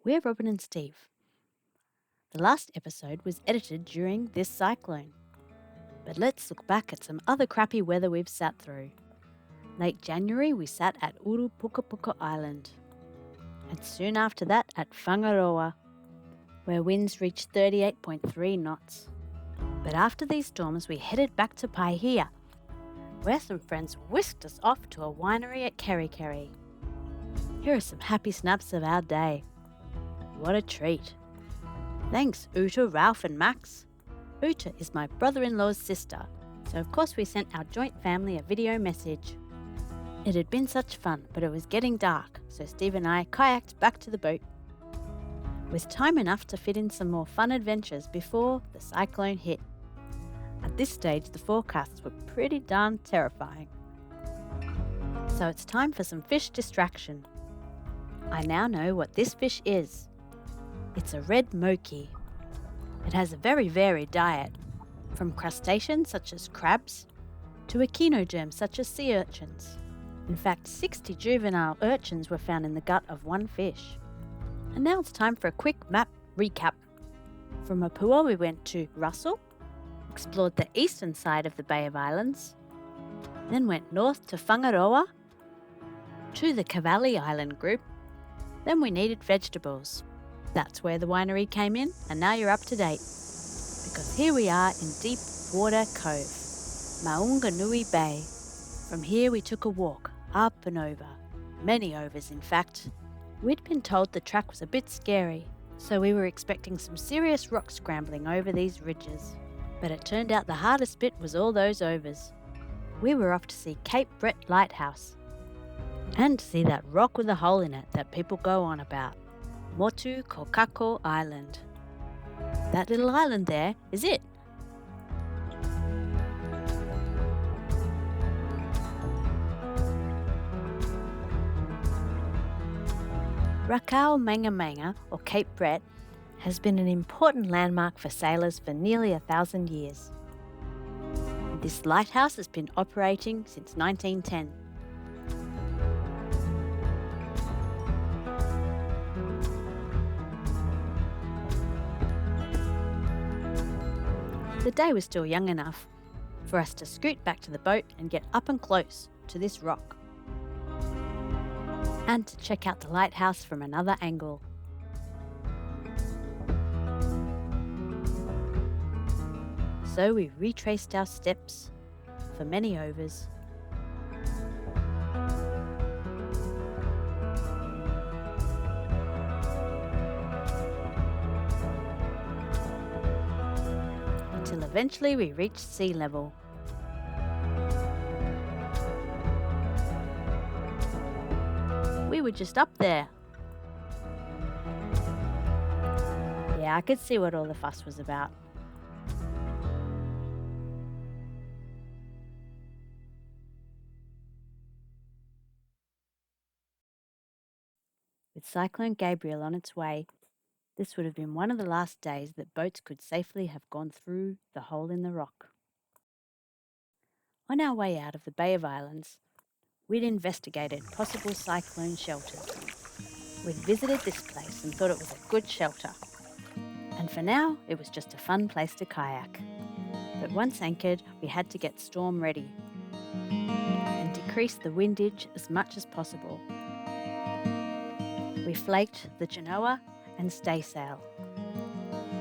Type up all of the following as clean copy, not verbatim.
We're Robin and Steve. The last episode was edited during this cyclone. But let's look back at some other crappy weather we've sat through. Late January, we sat at Urupukapuka Island. And soon after that at Whangaroa, where winds reached 38.3 knots. But after these storms, we headed back to Paihia, where some friends whisked us off to a winery at Kerikeri. Here are some happy snaps of our day. What a treat. Thanks, Uta, Ralph and Max. Uta is my brother-in-law's sister, so of course we sent our joint family a video message. It had been such fun, but it was getting dark, so Steve and I kayaked back to the boat, with time enough to fit in some more fun adventures before the cyclone hit. At this stage, the forecasts were pretty darn terrifying. So it's time for some fish distraction. I now know what this fish is. It's a red moki. It has a very varied diet, from crustaceans such as crabs to echinoderms such as sea urchins. In fact, 60 juvenile urchins were found in the gut of one fish. And now it's time for a quick map recap. From Apua we went to Russell, explored the eastern side of the Bay of Islands, then went north to Whangaroa, to the Cavalli Island group, then we needed vegetables. That's where the winery came in, and now you're up to date. Because here we are in Deep Water Cove, Maunganui Bay. From here we took a walk, up and over, many overs in fact. We'd been told the track was a bit scary, so we were expecting some serious rock scrambling over these ridges. But it turned out the hardest bit was all those overs. We were off to see Cape Brett Lighthouse, and to see that rock with a hole in it that people go on about, Motu Kokako Island. That little island there is it. Rakau Manga Manga, or Cape Brett, has been an important landmark for sailors for nearly 1,000 years. This lighthouse has been operating since 1910. The day was still young enough for us to scoot back to the boat and get up and close to this rock, and to check out the lighthouse from another angle. So we retraced our steps for many overs. Until eventually we reached sea level. We were just up there. Yeah, I could see what all the fuss was about. With Cyclone Gabrielle on its way, this would have been one of the last days that boats could safely have gone through the hole in the rock. On our way out of the Bay of Islands, we'd investigated possible cyclone shelters. We'd visited this place and thought it was a good shelter. And for now, it was just a fun place to kayak. But once anchored, we had to get storm ready and decrease the windage as much as possible. We flaked the genoa and staysail,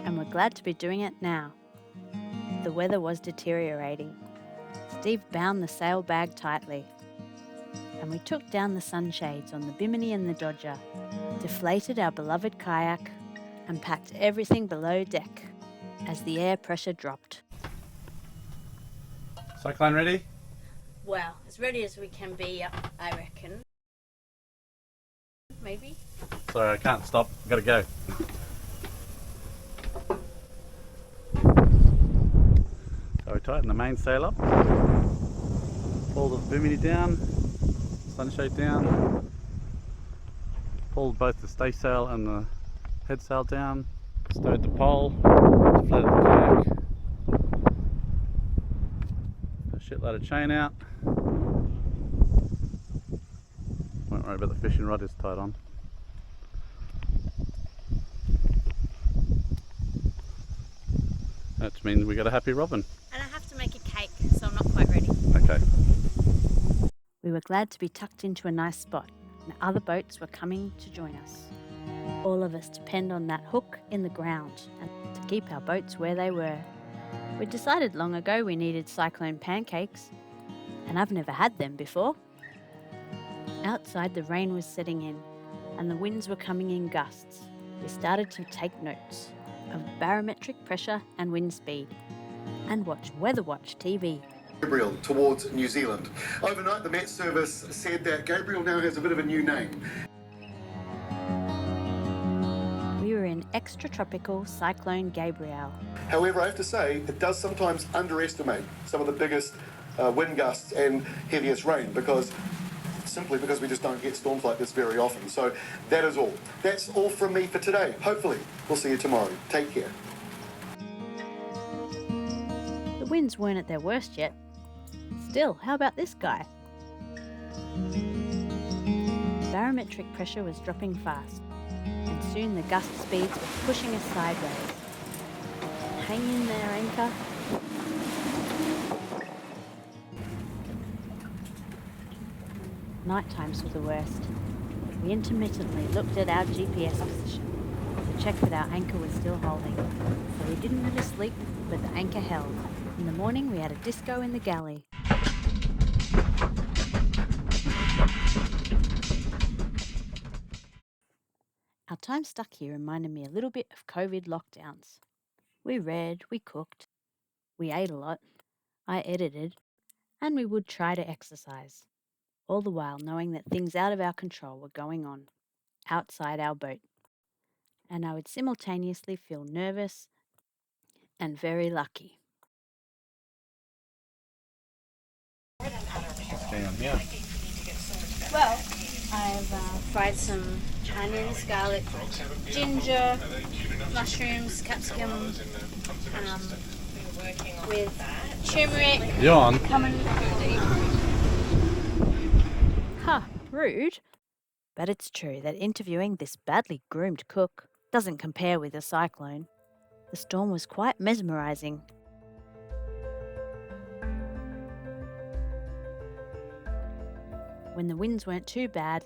and we're glad to be doing it now. The weather was deteriorating. Steve bound the sail bag tightly, and we took down the sunshades on the Bimini and the Dodger, deflated our beloved kayak, and packed everything below deck as the air pressure dropped. Cyclone ready? Well, as ready as we can be, I reckon. Maybe? Sorry, I can't stop. I've got to go. So we tighten the mainsail up, pull the bimini down, sunshade down, pulled both the staysail and the headsail down, stowed the pole, deflated the kayak, a shitload of chain out. Won't worry about the fishing rod, it's tied on. That means we got a happy robin. And I have to make a cake, so I'm not quite ready. Okay. We were glad to be tucked into a nice spot, and other boats were coming to join us. All of us depend on that hook in the ground and to keep our boats where they were. We decided long ago we needed cyclone pancakes, and I've never had them before. Outside, the rain was setting in, and the winds were coming in gusts. We started to take notes of barometric pressure and wind speed, and watch Weather Watch TV. Gabrielle towards New Zealand. Overnight, the Met Service said that Gabrielle now has a bit of a new name. We were in extratropical Cyclone Gabrielle. However, I have to say, it does sometimes underestimate some of the biggest wind gusts and heaviest rain simply because we just don't get storms like this very often. So that is all. That's all from me for today. Hopefully, we'll see you tomorrow. Take care. The winds weren't at their worst yet. Still, how about this guy? Barometric pressure was dropping fast, and soon the gust speeds were pushing us sideways. Hang in there, anchor. Night times were the worst. We intermittently looked at our GPS position to check that our anchor was still holding. So we didn't really sleep, but the anchor held. In the morning, we had a disco in the galley. Our time stuck here reminded me a little bit of COVID lockdowns. We read, we cooked, we ate a lot, I edited, and we would try to exercise, all the while knowing that things out of our control were going on, outside our boat. And I would simultaneously feel nervous and very lucky. Yeah. Well, I've fried some onions, garlic, ginger, mushrooms, capsicum, with turmeric. You're on. Ha, rude. But it's true that interviewing this badly groomed cook doesn't compare with a cyclone. The storm was quite mesmerising. When the winds weren't too bad,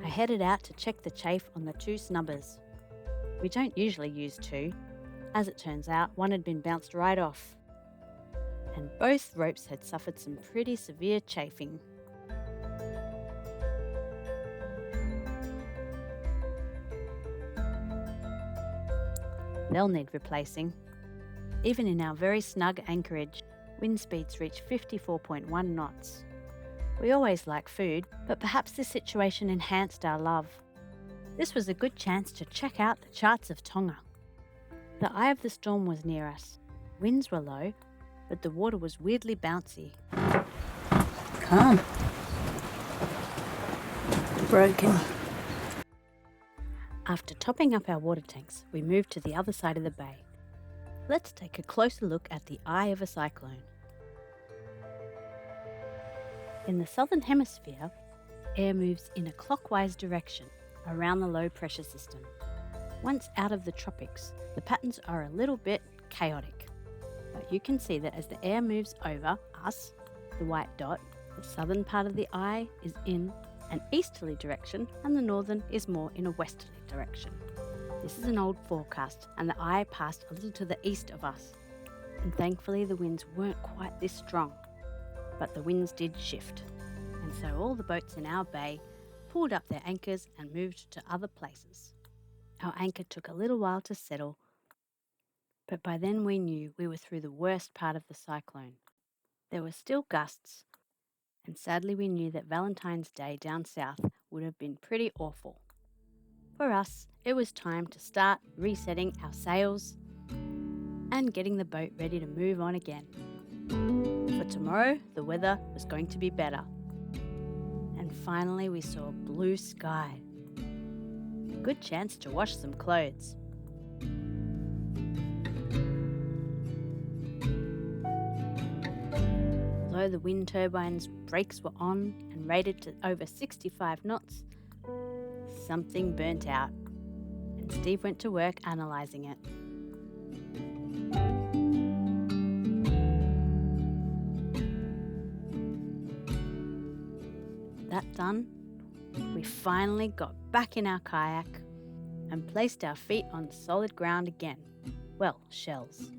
I headed out to check the chafe on the two snubbers. We don't usually use two. As it turns out, one had been bounced right off, and both ropes had suffered some pretty severe chafing. They'll need replacing. Even in our very snug anchorage, wind speeds reach 54.1 knots. We always like food, but perhaps this situation enhanced our love. This was a good chance to check out the charts of Tonga. The eye of the storm was near us. Winds were low, but the water was weirdly bouncy. Calm. Broken. After topping up our water tanks, we moved to the other side of the bay. Let's take a closer look at the eye of a cyclone. In the southern hemisphere, air moves in a clockwise direction around the low pressure system. Once out of the tropics, the patterns are a little bit chaotic. But you can see that as the air moves over us, the white dot, the southern part of the eye is in an easterly direction and the northern is more in a westerly direction. This is an old forecast and the eye passed a little to the east of us. And thankfully the winds weren't quite this strong. But the winds did shift, and so all the boats in our bay pulled up their anchors and moved to other places. Our anchor took a little while to settle, but by then we knew we were through the worst part of the cyclone. There were still gusts, and sadly we knew that Valentine's Day down south would have been pretty awful. For us, it was time to start resetting our sails and getting the boat ready to move on again. For tomorrow, the weather was going to be better. And finally, we saw blue sky. A good chance to wash some clothes. Although the wind turbine's brakes were on and rated to over 65 knots, something burnt out, and Steve went to work analysing it. That done, we finally got back in our kayak and placed our feet on solid ground again. Well, shells.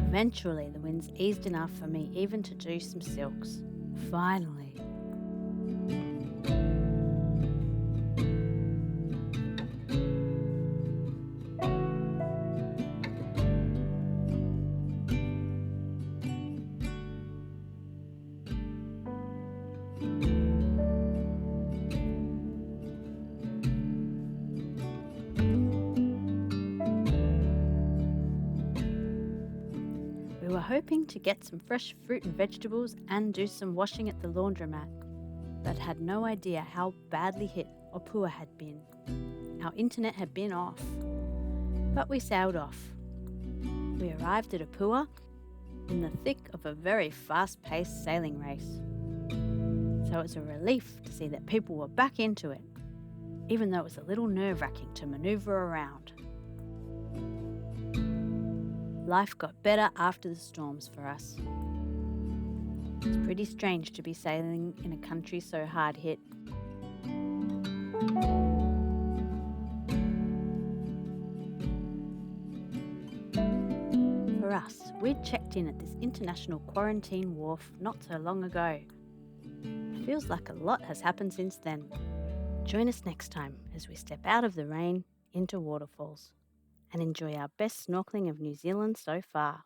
Eventually, the winds eased enough for me even to do some silks. Finally. We were hoping to get some fresh fruit and vegetables and do some washing at the laundromat, but had no idea how badly hit Opua had been. Our internet had been off, but we sailed off. We arrived at Opua in the thick of a very fast-paced sailing race. So it was a relief to see that people were back into it, even though it was a little nerve-wracking to manoeuvre around. Life got better after the storms for us. It's pretty strange to be sailing in a country so hard hit. For us, we'd checked in at this international quarantine wharf not so long ago. It feels like a lot has happened since then. Join us next time as we step out of the rain into waterfalls and enjoy our best snorkeling of New Zealand so far.